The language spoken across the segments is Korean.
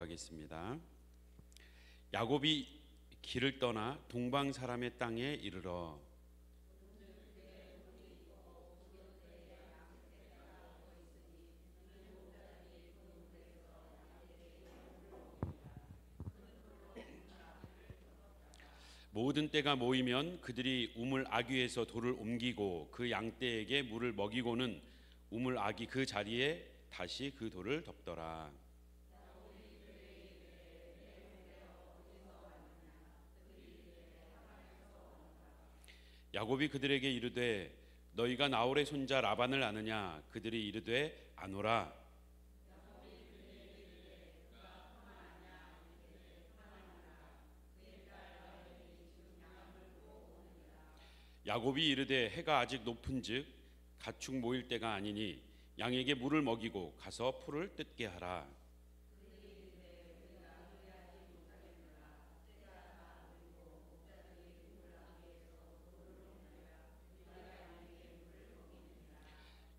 하겠습니다. 야곱이 길을 떠나 동방 사람의 땅에 이르러 모든 떼가 모이면 그들이 우물 아귀에서 돌을 옮기고 그 양떼에게 물을 먹이고는 우물 아귀 그 자리에 다시 그 돌을 덮더라. 야곱이 그들에게 이르되 너희가 나홀의 손자 라반을 아느냐? 그들이 이르되 아노라. 야곱이 이르되 해가 아직 높은즉 가축 모일 때가 아니니 양에게 물을 먹이고 가서 풀을 뜯게 하라.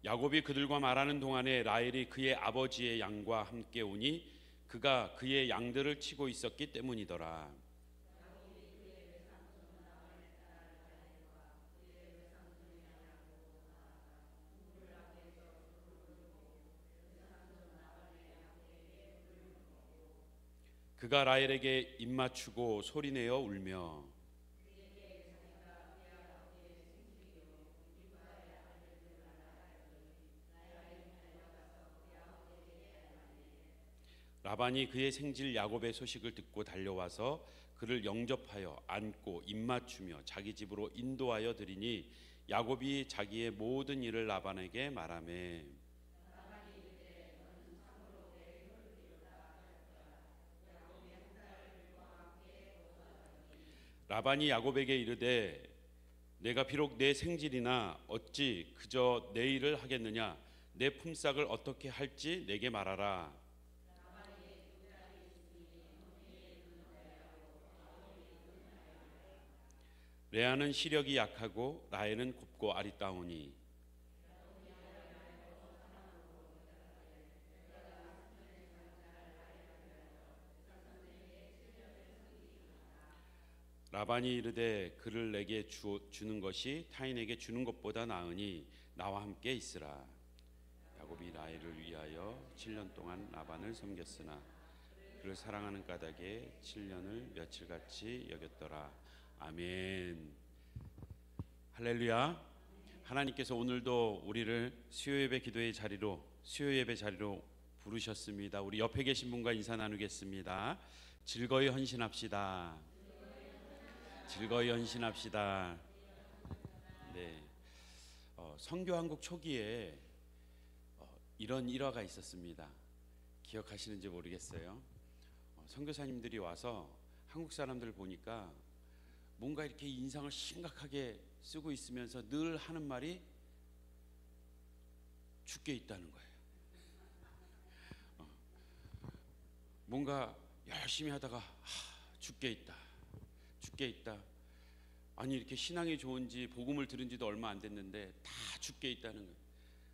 야곱이 그들과 말하는 동안에 라헬이 그의 아버지의 양과 함께 오니 그가 그의 양들을 치고 있었기 때문이더라. 그가 라헬에게 입맞추고 소리내어 울며 라반이 그의 생질 야곱의 소식을 듣고 달려와서 그를 영접하여 안고 입맞추며 자기 집으로 인도하여 드리니 야곱이 자기의 모든 일을 라반에게 말하매 라반이 야곱에게 이르되 내가 비록 내 생질이나 어찌 그저 내 일을 하겠느냐? 내 품삯을 어떻게 할지 내게 말하라. 레아는 시력이 약하고 라헬은 곱고 아리따우니 라반이 이르되 그를 내게 주는 것이 타인에게 주는 것보다 나으니 나와 함께 있으라. 야곱이 라헬을 위하여 7년 동안 라반을 섬겼으나 그를 사랑하는 까닭에 7년을 며칠같이 여겼더라. 아멘. 할렐루야. 하나님께서 오늘도 우리를 수요예배 기도의 자리로 수요예배 자리로 부르셨습니다. 우리 옆에 계신 분과 인사 나누겠습니다. 즐거이 헌신합시다. 즐거이 헌신합시다. 네. 선교 한국 초기에 이런 일화가 있었습니다. 기억하시는지 모르겠어요. 선교사님들이 와서 한국 사람들 보니까 뭔가 이렇게 인상을 심각하게 쓰고 있으면서 늘 하는 말이 죽게 있다는 거예요. 뭔가 열심히 하다가 죽게 있다. 죽게 있다. 아니 이렇게 신앙이 좋은지 복음을 들은 지도 얼마 안 됐는데 다 죽게 있다는 거예요.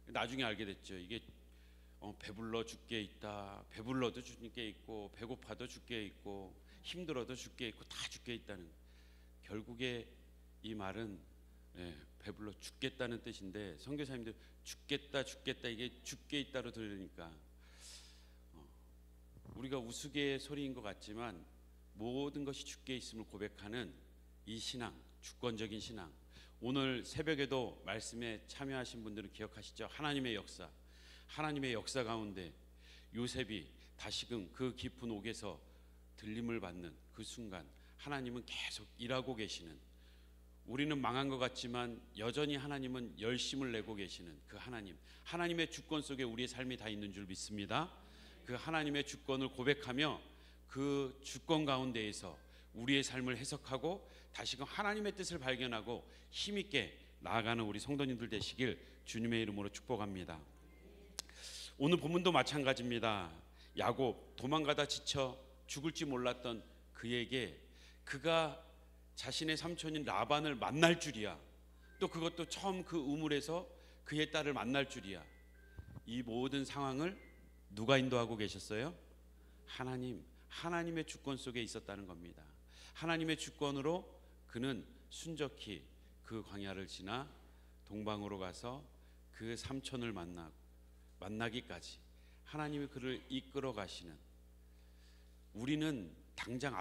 나중에 알게 됐죠. 이게 배불러 죽게 있다. 배불러도 죽게 있고 배고파도 죽게 있고 힘들어도 죽게 있고 다 죽게 있다는 거예요. 결국에 이 말은 배불러 죽겠다는 뜻인데 선교사님들 죽겠다 이게 죽게 있다로 들으니까 우리가 우스갯소리인 것 같지만 모든 것이 죽게 있음을 고백하는 이 신앙, 주권적인 신앙. 오늘 새벽에도 말씀에 참여하신 분들은 기억하시죠? 하나님의 역사 가운데 요셉이 다시금 그 깊은 옥에서 들림을 받는 그 순간 하나님은 계속 일하고 계시는, 우리는 망한 것 같지만 여전히 하나님은 열심을 내고 계시는 그 하나님의 주권 속에 우리의 삶이 다 있는 줄 믿습니다. 그 하나님의 주권을 고백하며 그 주권 가운데에서 우리의 삶을 해석하고 다시금 하나님의 뜻을 발견하고 힘있게 나아가는 우리 성도님들 되시길 주님의 이름으로 축복합니다. 오늘 본문도 마찬가지입니다. 야곱, 도망가다 지쳐 죽을지 몰랐던 그에게 그가 자신의 삼촌인 라반을 만날 줄이야. 또 그것도 처음 그 우물에서 그의 딸을 만날 줄이야. 이 모든 상황을 누가 인도하고 계셨어요? 하나님의 주권 속에 있었다는 겁니다. 하나님의 주권으로 그는 순적히 그 광야를 지나 동방으로 가서 그 삼촌을 만나기까지 하나님이 그를 이끌어 가시는, 우리는 당장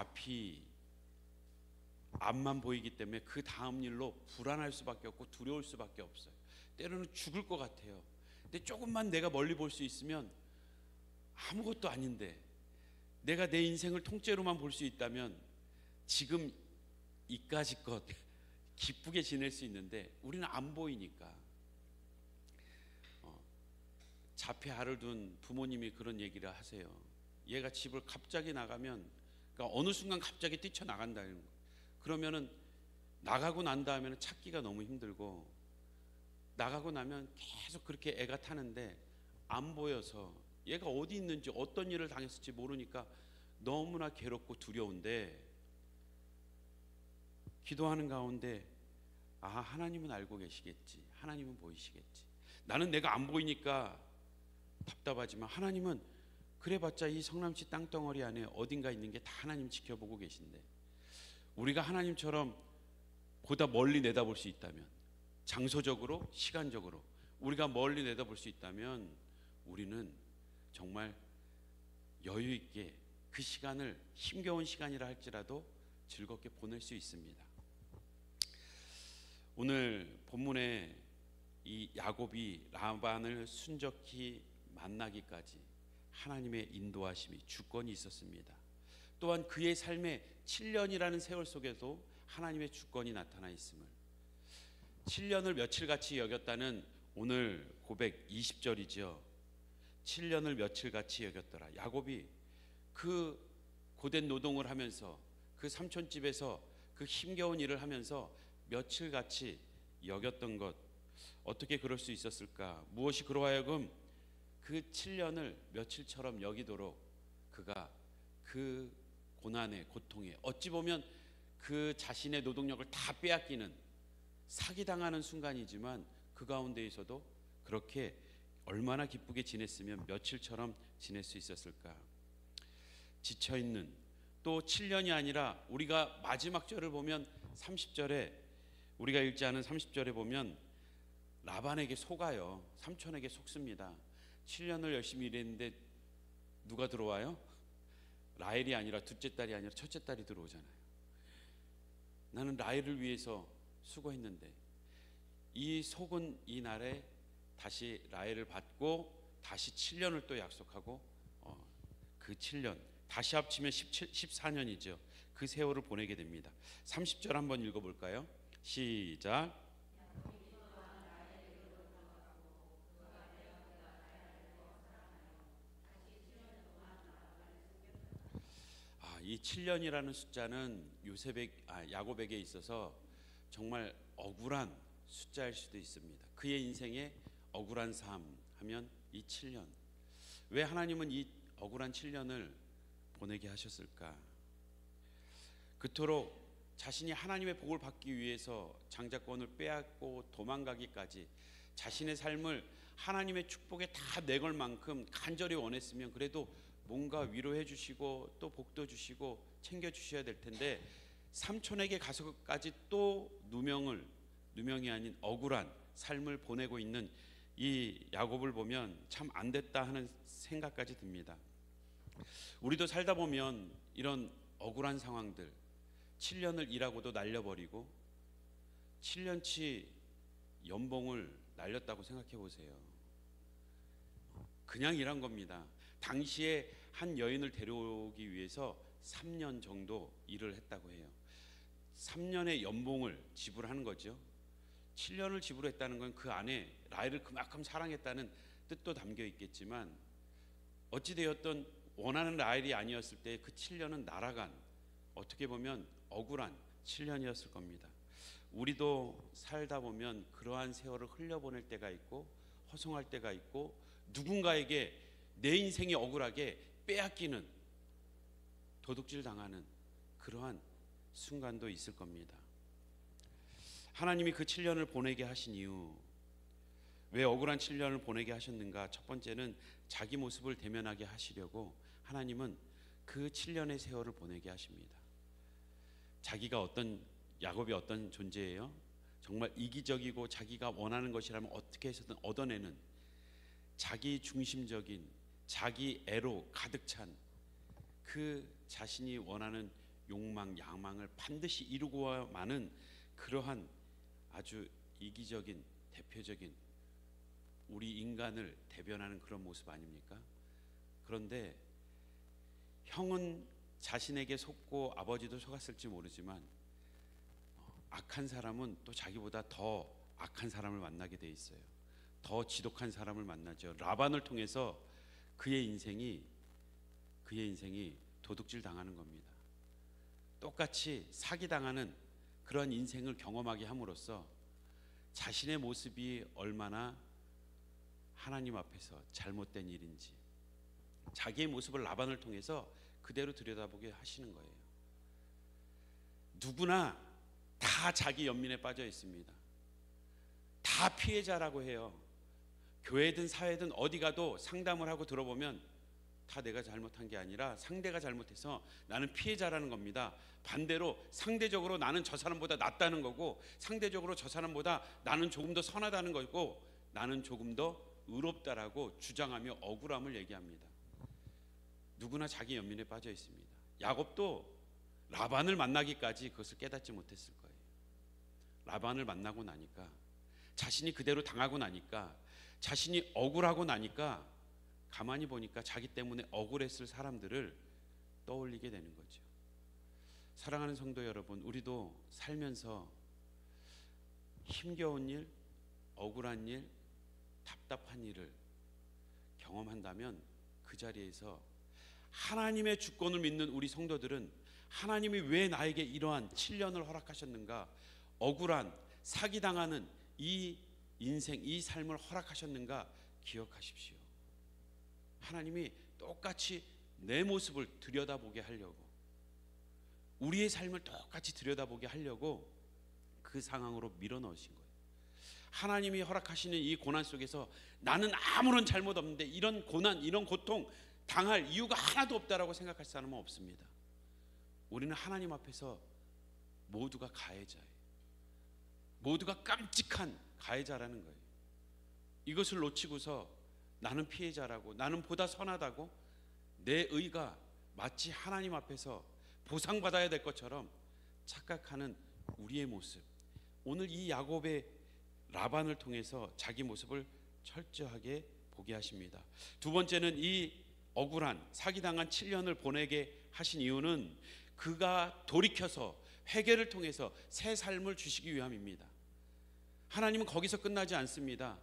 앞만 보이기 때문에 그 다음 일로 불안할 수밖에 없고 두려울 수밖에 없어요. 때로는 죽을 것 같아요. 근데 조금만 내가 멀리 볼 수 있으면 아무것도 아닌데, 내가 내 인생을 통째로만 볼 수 있다면 지금 이까짓 것 기쁘게 지낼 수 있는데 우리는 안 보이니까. 자폐 아를 둔 부모님이 그런 얘기를 하세요. 얘가 집을 갑자기 나가면, 그러니까 어느 순간 갑자기 뛰쳐나간다는 거. 그러면은 나가고 난 다음에는 찾기가 너무 힘들고, 나가고 나면 계속 그렇게 애가 타는데 안 보여서 얘가 어디 있는지 어떤 일을 당했을지 모르니까 너무나 괴롭고 두려운데, 기도하는 가운데 하나님은 알고 계시겠지, 하나님은 보이시겠지. 나는 내가 안 보이니까 답답하지만 하나님은 그래봤자 이 성남시 땅덩어리 안에 어딘가 있는 게 다 하나님 지켜보고 계신데, 우리가 하나님처럼 보다 멀리 내다볼 수 있다면, 장소적으로 시간적으로 우리가 멀리 내다볼 수 있다면 우리는 정말 여유 있게 그 시간을, 힘겨운 시간이라 할지라도 즐겁게 보낼 수 있습니다. 오늘 본문에 이 야곱이 라반을 순적히 만나기까지 하나님의 인도하심이, 주권이 있었습니다. 또한 그의 삶의 7년이라는 세월 속에도 하나님의 주권이 나타나 있음을, 7년을 며칠같이 여겼다는 오늘 고백 20절이죠. 7년을 며칠같이 여겼더라. 야곱이 그 고된 노동을 하면서, 그 삼촌집에서 그 힘겨운 일을 하면서 며칠같이 여겼던 것, 어떻게 그럴 수 있었을까? 무엇이 그로 하여금 그 7년을 며칠처럼 여기도록 그가 그 고난에, 고통에, 어찌 보면 그 자신의 노동력을 다 빼앗기는, 사기당하는 순간이지만 그 가운데에서도 그렇게 얼마나 기쁘게 지냈으면 며칠처럼 지낼 수 있었을까? 지쳐있는, 또 7년이 아니라 우리가 마지막 절을 보면 30절에, 우리가 읽지 않은 30절에 보면 라반에게 속아요. 삼촌에게 속습니다. 7년을 열심히 일했는데 누가 들어와요? 라헬이 아니라 둘째 딸이 아니라 첫째 딸이 들어오잖아요. 나는 라헬을 위해서 수고했는데, 이 속은 이 날에 다시 라헬을 받고 다시 7년을 또 약속하고, 그 7년 다시 합치면 14년이죠. 그 세월을 보내게 됩니다. 30절 한번 읽어볼까요? 시작. 이 7년이라는 숫자는 야곱에게 있어서 정말 억울한 숫자일 수도 있습니다. 그의 인생에 억울한 삶 하면 이 7년. 왜 하나님은 이 억울한 7년을 보내게 하셨을까? 그토록 자신이 하나님의 복을 받기 위해서 장자권을 빼앗고 도망가기까지 자신의 삶을 하나님의 축복에 다 내걸 만큼 간절히 원했으면 그래도 뭔가 위로해 주시고 또 복도 주시고 챙겨 주셔야 될 텐데, 삼촌에게 가서까지 또 누명이 아닌 억울한 삶을 보내고 있는 이 야곱을 보면 참 안 됐다 하는 생각까지 듭니다. 우리도 살다 보면 이런 억울한 상황들, 7년을 일하고도 날려버리고 7년치 연봉을 날렸다고 생각해 보세요. 그냥 일한 겁니다. 당시에 한 여인을 데려오기 위해서 3년 정도 일을 했다고 해요. 3년의 연봉을 지불하는 거죠. 7년을 지불했다는 건 그 안에 라헬을 그만큼 사랑했다는 뜻도 담겨 있겠지만, 어찌되었던 원하는 라헬이 아니었을 때 그 7년은 날아간, 어떻게 보면 억울한 7년이었을 겁니다. 우리도 살다 보면 그러한 세월을 흘려보낼 때가 있고 허송할 때가 있고, 누군가에게 내 인생이 억울하게 빼앗기는, 도둑질 당하는 그러한 순간도 있을 겁니다. 하나님이 그 7년을 보내게 하신 이유, 왜 억울한 7년을 보내게 하셨는가? 첫 번째는 자기 모습을 대면하게 하시려고 하나님은 그 7년의 세월을 보내게 하십니다. 자기가 야곱이 어떤 존재예요? 정말 이기적이고 자기가 원하는 것이라면 어떻게 해서든 얻어내는 자기 중심적인, 자기 애로 가득 찬 그 자신이 원하는 욕망, 야망을 반드시 이루고 마는 그러한 아주 이기적인, 대표적인 우리 인간을 대변하는 그런 모습 아닙니까? 그런데 형은 자신에게 속고 아버지도 속았을지 모르지만 악한 사람은 또 자기보다 더 악한 사람을 만나게 돼 있어요. 더 지독한 사람을 만나죠. 라반을 통해서 그의 인생이 도둑질 당하는 겁니다. 똑같이 사기당하는 그런 인생을 경험하게 함으로써 자신의 모습이 얼마나 하나님 앞에서 잘못된 일인지 자기의 모습을 라반을 통해서 그대로 들여다보게 하시는 거예요. 누구나 다 자기 연민에 빠져 있습니다. 다 피해자라고 해요. 교회든 사회든 어디 가도 상담을 하고 들어보면 다 내가 잘못한 게 아니라 상대가 잘못해서 나는 피해자라는 겁니다. 반대로 상대적으로 나는 저 사람보다 낫다는 거고, 상대적으로 저 사람보다 나는 조금 더 선하다는 거고, 나는 조금 더 의롭다라고 주장하며 억울함을 얘기합니다. 누구나 자기 연민에 빠져 있습니다. 야곱도 라반을 만나기까지 그것을 깨닫지 못했을 거예요. 라반을 만나고 나니까, 자신이 그대로 당하고 나니까, 자신이 억울하고 나니까 가만히 보니까 자기 때문에 억울했을 사람들을 떠올리게 되는 거죠. 사랑하는 성도 여러분, 우리도 살면서 힘겨운 일, 억울한 일, 답답한 일을 경험한다면 그 자리에서 하나님의 주권을 믿는 우리 성도들은 하나님이 왜 나에게 이러한 7년을 허락하셨는가, 억울한 사기당하는 이 인생, 이 삶을 허락하셨는가 기억하십시오. 하나님이 똑같이 내 모습을 들여다보게 하려고, 우리의 삶을 똑같이 들여다보게 하려고 그 상황으로 밀어넣으신 거예요. 하나님이 허락하시는 이 고난 속에서 나는 아무런 잘못 없는데 이런 고난, 이런 고통 당할 이유가 하나도 없다라고 생각할 사람은 없습니다. 우리는 하나님 앞에서 모두가 가해자예요. 모두가 깜찍한 가해자라는 거예요. 이것을 놓치고서 나는 피해자라고, 나는 보다 선하다고, 내 의가 마치 하나님 앞에서 보상받아야 될 것처럼 착각하는 우리의 모습, 오늘 이 야곱의 라반을 통해서 자기 모습을 철저하게 보게 하십니다. 두 번째는 이 억울한 사기당한 7년을 보내게 하신 이유는 그가 돌이켜서 회개를 통해서 새 삶을 주시기 위함입니다. 하나님은 거기서 끝나지 않습니다.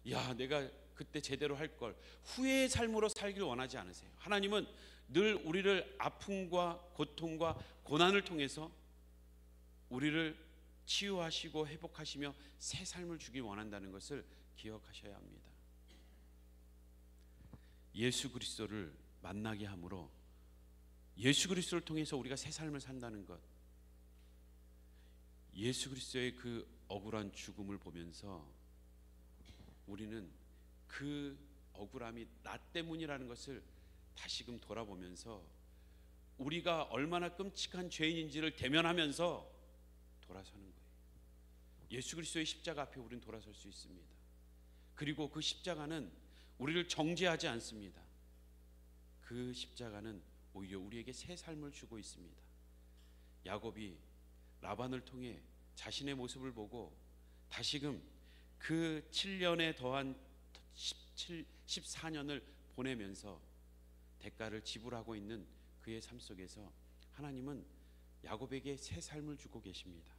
야, 내가 그때 제대로 할 걸, 후회의 삶으로 살기를 원하지 않으세요. 하나님은 늘 우리를 아픔과 고통과 고난을 통해서 우리를 치유하시고 회복하시며 새 삶을 주길 원한다는 것을 기억하셔야 합니다. 예수 그리스도를 만나게 함으로 예수 그리스도를 통해서 우리가 새 삶을 산다는 것, 예수 그리스도의 그 억울한 죽음을 보면서 우리는 그 억울함이 나 때문이라는 것을 다시금 돌아보면서 우리가 얼마나 끔찍한 죄인인지를 대면하면서 돌아서는 거예요. 예수 그리스도의 십자가 앞에 우리는 돌아설 수 있습니다. 그리고 그 십자가는 우리를 정죄하지 않습니다. 그 십자가는 오히려 우리에게 새 삶을 주고 있습니다. 야곱이 라반을 통해 자신의 모습을 보고 다시금 그 7년에 더한 14년을 보내면서 대가를 지불하고 있는 그의 삶 속에서 하나님은 야곱에게 새 삶을 주고 계십니다.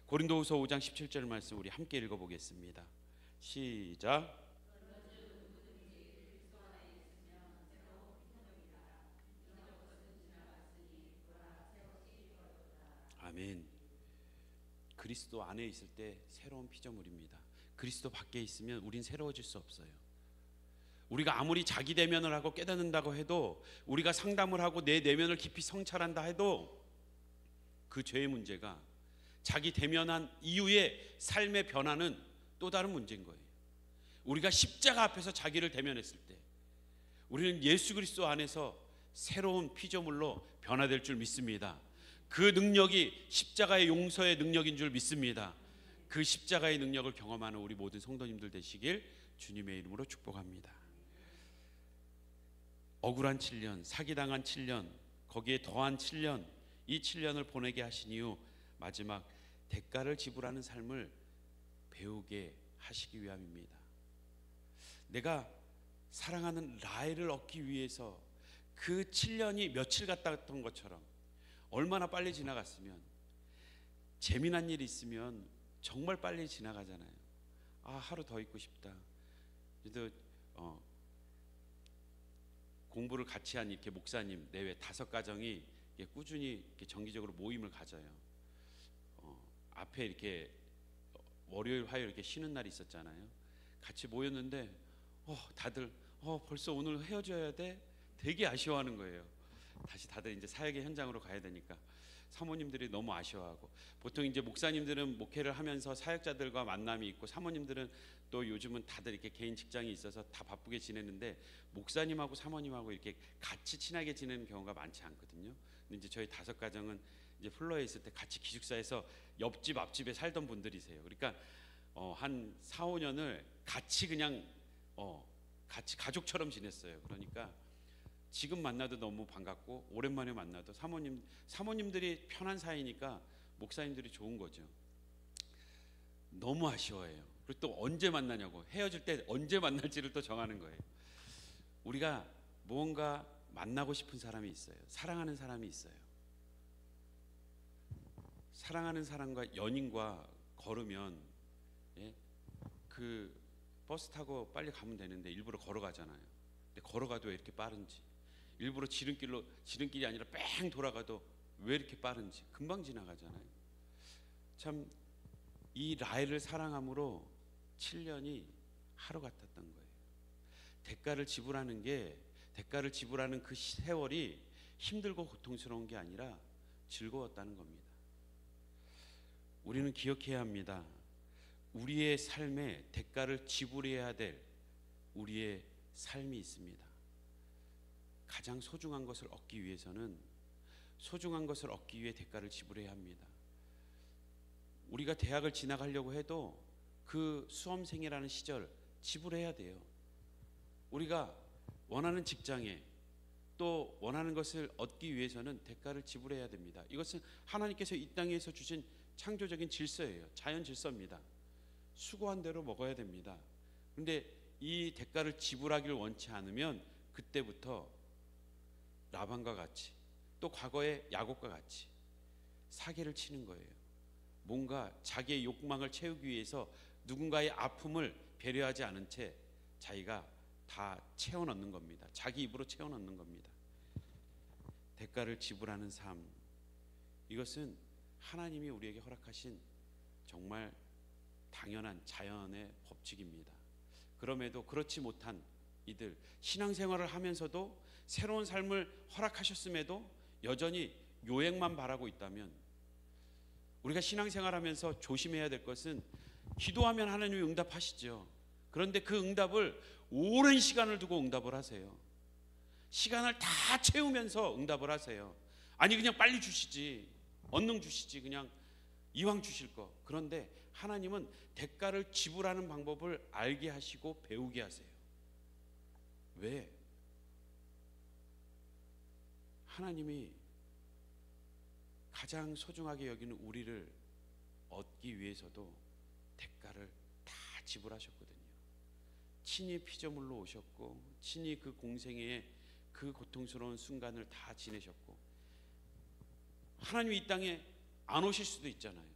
고린도후서 5장 17절 말씀 우리 함께 읽어보겠습니다. 시작. 아멘. 그리스도 안에 있을 때 새로운 피조물입니다. 그리스도 밖에 있으면 우린 새로워질 수 없어요. 우리가 아무리 자기 대면을 하고 깨닫는다고 해도, 우리가 상담을 하고 내 내면을 깊이 성찰한다 해도 그 죄의 문제가 자기 대면한 이후의 삶의 변화는 또 다른 문제인 거예요. 우리가 십자가 앞에서 자기를 대면했을 때 우리는 예수 그리스도 안에서 새로운 피조물로 변화될 줄 믿습니다. 그 능력이 십자가의 용서의 능력인 줄 믿습니다. 그 십자가의 능력을 경험하는 우리 모든 성도님들 되시길 주님의 이름으로 축복합니다. 억울한 7년, 사기당한 7년, 거기에 더한 7년, 이 7년을 보내게 하신 이후 마지막 대가를 지불하는 삶을 배우게 하시기 위함입니다. 내가 사랑하는 라헬을 얻기 위해서 그 7년이 며칠 갔던 것처럼 얼마나 빨리 지나갔으면, 재미난 일이 있으면 정말 빨리 지나가잖아요. 하루 더 있고 싶다. 그래도 공부를 같이 한 이렇게 목사님 내외 5가정이 꾸준히 이렇게 정기적으로 모임을 가져요. 앞에 이렇게 월요일, 화요일 이렇게 쉬는 날이 있었잖아요. 같이 모였는데 다들 벌써 오늘 헤어져야 돼? 되게 아쉬워하는 거예요. 다시 다들 이제 사역의 현장으로 가야 되니까 사모님들이 너무 아쉬워하고, 보통 이제 목사님들은 목회를 하면서 사역자들과 만남이 있고, 사모님들은 또 요즘은 다들 이렇게 개인 직장이 있어서 다 바쁘게 지내는데 목사님하고 사모님하고 이렇게 같이 친하게 지내는 경우가 많지 않거든요. 근데 이제 저희 5가정은 이제 플로에 있을 때 같이 기숙사에서 옆집 앞집에 살던 분들이세요. 그러니까 한 4, 5년을 같이 그냥 같이 가족처럼 지냈어요. 그러니까 지금 만나도 너무 반갑고, 오랜만에 만나도 사모님들이 편한 사이니까 목사님들이 좋은 거죠. 너무 아쉬워해요. 그리고 또 언제 만나냐고, 헤어질 때 언제 만날지를 또 정하는 거예요. 우리가 무언가 만나고 싶은 사람이 있어요. 사랑하는 사람이 있어요. 사랑하는 사람과 연인과 걸으면 그 버스 타고 빨리 가면 되는데 일부러 걸어가잖아요. 근데 걸어가도 왜 이렇게 빠른지, 일부러 지름길이 아니라 뺑 돌아가도 왜 이렇게 빠른지, 금방 지나가잖아요. 참 이 라헬을 사랑함으로 7년이 하루 같았던 거예요. 대가를 지불하는 그 세월이 힘들고 고통스러운 게 아니라 즐거웠다는 겁니다. 우리는 기억해야 합니다. 우리의 삶에 대가를 지불해야 될 우리의 삶이 있습니다. 가장 소중한 것을 얻기 위해서는 소중한 것을 얻기 위해 대가를 지불해야 합니다. 우리가 대학을 진학하려고 해도 그 수험생이라는 시절 지불해야 돼요. 우리가 원하는 직장에 또 원하는 것을 얻기 위해서는 대가를 지불해야 됩니다. 이것은 하나님께서 이 땅에서 주신 창조적인 질서예요. 자연 질서입니다. 수고한 대로 먹어야 됩니다. 그런데 이 대가를 지불하기를 원치 않으면 그때부터 라반과 같이, 또 과거의 야곱과 같이 사기를 치는 거예요. 뭔가 자기의 욕망을 채우기 위해서 누군가의 아픔을 배려하지 않은 채 자기가 다 채워넣는 겁니다. 자기 입으로 채워넣는 겁니다. 대가를 지불하는 삶, 이것은 하나님이 우리에게 허락하신 정말 당연한 자연의 법칙입니다. 그럼에도 그렇지 못한 이들, 신앙생활을 하면서도 새로운 삶을 허락하셨음에도 여전히 요행만 바라고 있다면, 우리가 신앙생활하면서 조심해야 될 것은, 기도하면 하나님이 응답하시죠. 그런데 그 응답을 오랜 시간을 두고 응답을 하세요. 시간을 다 채우면서 응답을 하세요. 아니 그냥 빨리 주시지, 얼른 주시지, 그냥 이왕 주실 거. 그런데 하나님은 대가를 지불하는 방법을 알게 하시고 배우게 하세요. 왜? 하나님이 가장 소중하게 여기는 우리를 얻기 위해서도 대가를 다 지불하셨거든요. 친히 피조물로 오셨고, 친히 그 공생애의 그 고통스러운 순간을 다 지내셨고, 하나님이 이 땅에 안 오실 수도 있잖아요.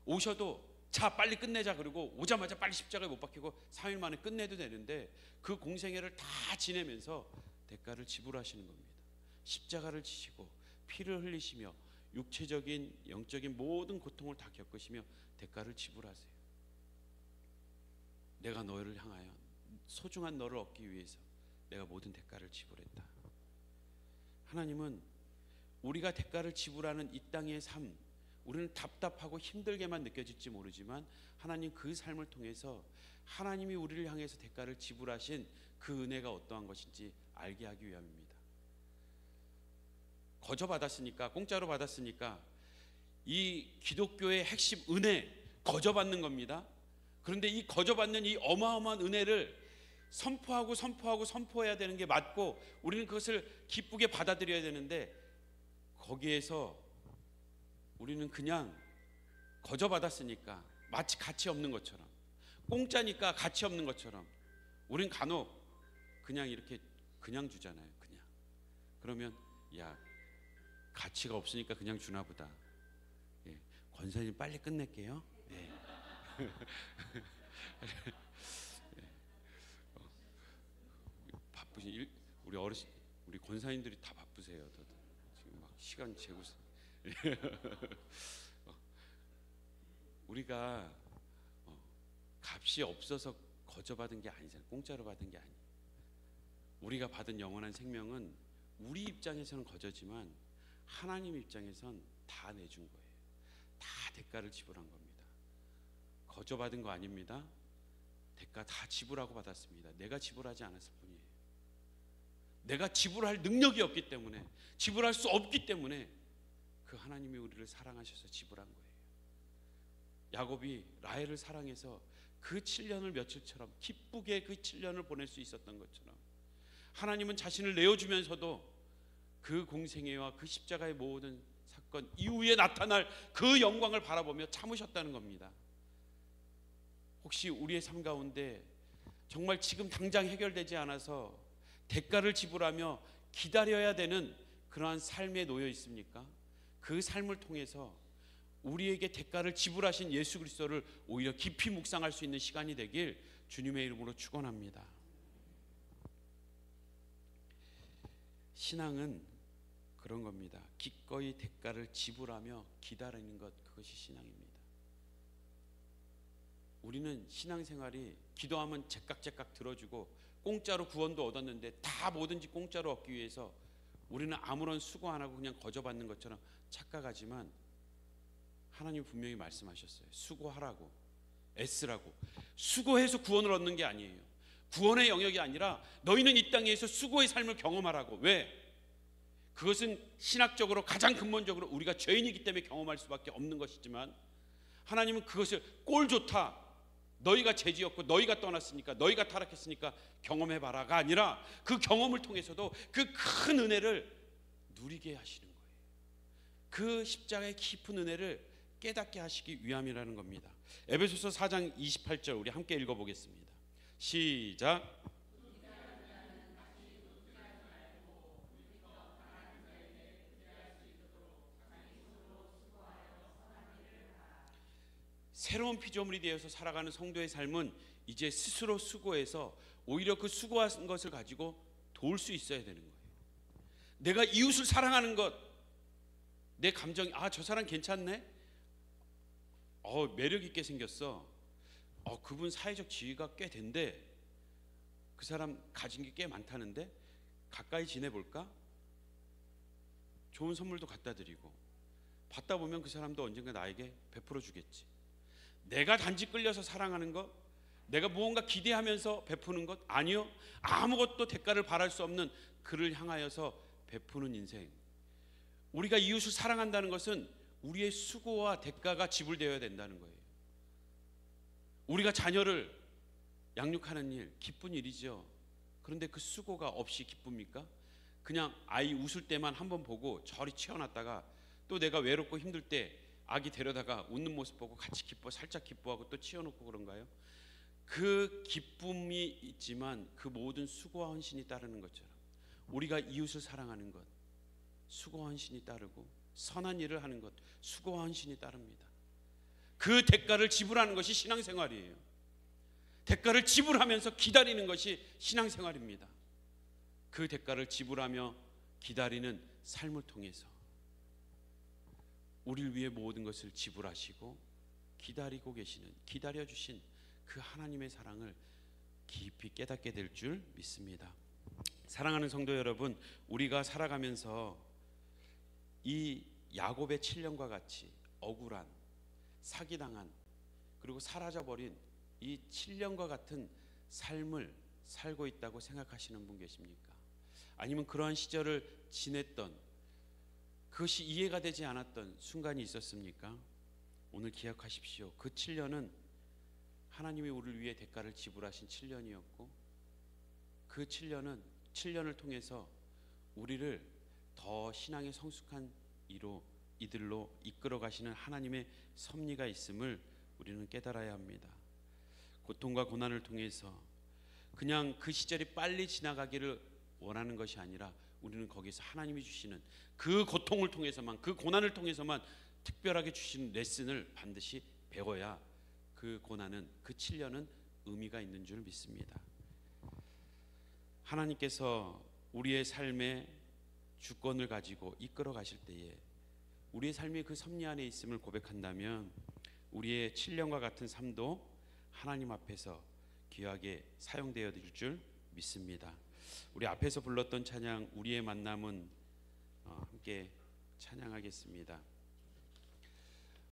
오셔도 자 빨리 끝내자, 그리고 오자마자 빨리 십자가에 못 박히고 3일 만에 끝내도 되는데 그 공생애를 다 지내면서 대가를 지불하시는 겁니다. 십자가를 지시고 피를 흘리시며 육체적인 영적인 모든 고통을 다 겪으시며 대가를 지불하세요. 내가 너를 향하여 소중한 너를 얻기 위해서 내가 모든 대가를 지불했다. 하나님은 우리가 대가를 지불하는 이 땅의 삶, 우리는 답답하고 힘들게만 느껴질지 모르지만 하나님 그 삶을 통해서 하나님이 우리를 향해서 대가를 지불하신 그 은혜가 어떠한 것인지 알게 하기 위함입니다. 거저 받았으니까, 공짜로 받았으니까 이 기독교의 핵심 은혜, 거저 받는 겁니다. 그런데 이 거저 받는 이 어마어마한 은혜를 선포해야 되는 게 맞고, 우리는 그것을 기쁘게 받아들여야 되는데, 거기에서 우리는 그냥 거저 받았으니까 마치 가치 없는 것처럼, 공짜니까 가치 없는 것처럼 우린 간혹 그냥 이렇게 그냥 주잖아요. 그러면 야, 가치가 없으니까 그냥 주나 보다. 예, 권사님 빨리 끝낼게요. 예. 바쁘신 우리 어르신, 우리 권사님들이 다 바쁘세요. 지금 막 시간 재고 우리가 값이 없어서 거저 받은 게 아니잖아요. 공짜로 받은 게 아니에요. 우리가 받은 영원한 생명은 우리 입장에서는 거저지만 하나님 입장에선 다 내준 거예요. 다 대가를 지불한 겁니다. 거저 받은 거 아닙니다. 대가 다 지불하고 받았습니다. 내가 지불하지 않았을 뿐이에요. 내가 지불할 능력이 없기 때문에, 지불할 수 없기 때문에 그 하나님이 우리를 사랑하셔서 지불한 거예요. 야곱이 라헬을 사랑해서 그 7년을 며칠처럼 기쁘게 그 7년을 보낼 수 있었던 것처럼, 하나님은 자신을 내어주면서도 그 공생애와 그 십자가의 모든 사건 이후에 나타날 그 영광을 바라보며 참으셨다는 겁니다. 혹시 우리의 삶 가운데 정말 지금 당장 해결되지 않아서 대가를 지불하며 기다려야 되는 그러한 삶에 놓여 있습니까? 그 삶을 통해서 우리에게 대가를 지불하신 예수 그리스도를 오히려 깊이 묵상할 수 있는 시간이 되길 주님의 이름으로 축원합니다. 신앙은 그런 겁니다. 기꺼이 대가를 지불하며 기다리는 것, 그것이 신앙입니다. 우리는 신앙생활이 기도하면 제깍제깍 들어주고 공짜로 구원도 얻었는데, 다 뭐든지 공짜로 얻기 위해서 우리는 아무런 수고 안 하고 그냥 거저 받는 것처럼 착각하지만, 하나님 분명히 말씀하셨어요. 수고하라고, 애쓰라고. 수고해서 구원을 얻는 게 아니에요. 구원의 영역이 아니라 너희는 이 땅에서 수고의 삶을 경험하라고. 왜? 그것은 신학적으로 가장 근본적으로 우리가 죄인이기 때문에 경험할 수밖에 없는 것이지만, 하나님은 그것을 꼴 좋다, 너희가 죄지었고 너희가 떠났으니까, 너희가 타락했으니까 경험해봐라가 아니라, 그 경험을 통해서도 그 큰 은혜를 누리게 하시는 거예요. 그 십자가의 깊은 은혜를 깨닫게 하시기 위함이라는 겁니다. 에베소서 4장 28절 우리 함께 읽어보겠습니다. 시작. 새로운 피조물이 되어서 살아가는 성도의 삶은 이제 스스로 수고해서 오히려 그 수고한 것을 가지고 도울 수 있어야 되는 거예요. 내가 이웃을 사랑하는 것, 내 감정이 저 사람 괜찮네, 매력 있게 생겼어, 그분 사회적 지위가 꽤 된대, 그 사람 가진 게 꽤 많다는데 가까이 지내볼까? 좋은 선물도 갖다 드리고, 받다 보면 그 사람도 언젠가 나에게 베풀어 주겠지. 내가 단지 끌려서 사랑하는 것, 내가 무언가 기대하면서 베푸는 것, 아니요, 아무것도 대가를 바랄 수 없는 그를 향하여서 베푸는 인생. 우리가 이웃을 사랑한다는 것은 우리의 수고와 대가가 지불되어야 된다는 거예요. 우리가 자녀를 양육하는 일, 기쁜 일이죠. 그런데 그 수고가 없이 기쁩니까? 그냥 아이 웃을 때만 한번 보고 저리 채워놨다가, 또 내가 외롭고 힘들 때 아기 데려다가 웃는 모습 보고 같이 살짝 기뻐하고 또 치워놓고 그런가요? 그 기쁨이 있지만 그 모든 수고와 헌신이 따르는 것처럼, 우리가 이웃을 사랑하는 것, 수고와 헌신이 따르고, 선한 일을 하는 것, 수고와 헌신이 따릅니다. 그 대가를 지불하는 것이 신앙생활이에요. 대가를 지불하면서 기다리는 것이 신앙생활입니다. 그 대가를 지불하며 기다리는 삶을 통해서 우리를 위해 모든 것을 지불하시고 기다리고 계시는, 기다려주신 그 하나님의 사랑을 깊이 깨닫게 될 줄 믿습니다. 사랑하는 성도 여러분, 우리가 살아가면서 이 야곱의 7년과 같이 억울한, 사기당한, 그리고 사라져버린 이 7년과 같은 삶을 살고 있다고 생각하시는 분 계십니까? 아니면 그러한 시절을 지냈던, 그것이 이해가 되지 않았던 순간이 있었습니까? 오늘 기억하십시오. 그 7년은 하나님이 우리를 위해 대가를 지불하신 7년이었고, 그 7년을 통해서 우리를 더 신앙의 성숙한 이들로 이끌어 가시는 하나님의 섭리가 있음을 우리는 깨달아야 합니다. 고통과 고난을 통해서 그냥 그 시절이 빨리 지나가기를 원하는 것이 아니라 우리는 거기서 하나님이 주시는 그 고통을 통해서만, 그 고난을 통해서만 특별하게 주시는 레슨을 반드시 배워야 그 고난은, 그 7년은 의미가 있는 줄 믿습니다. 하나님께서 우리의 삶의 주권을 가지고 이끌어 가실 때에 우리의 삶이 그 섭리 안에 있음을 고백한다면 우리의 7년과 같은 삶도 하나님 앞에서 귀하게 사용되어 줄 믿습니다. 우리 앞에서 불렀던 찬양 우리의 만남은 함께 찬양하겠습니다.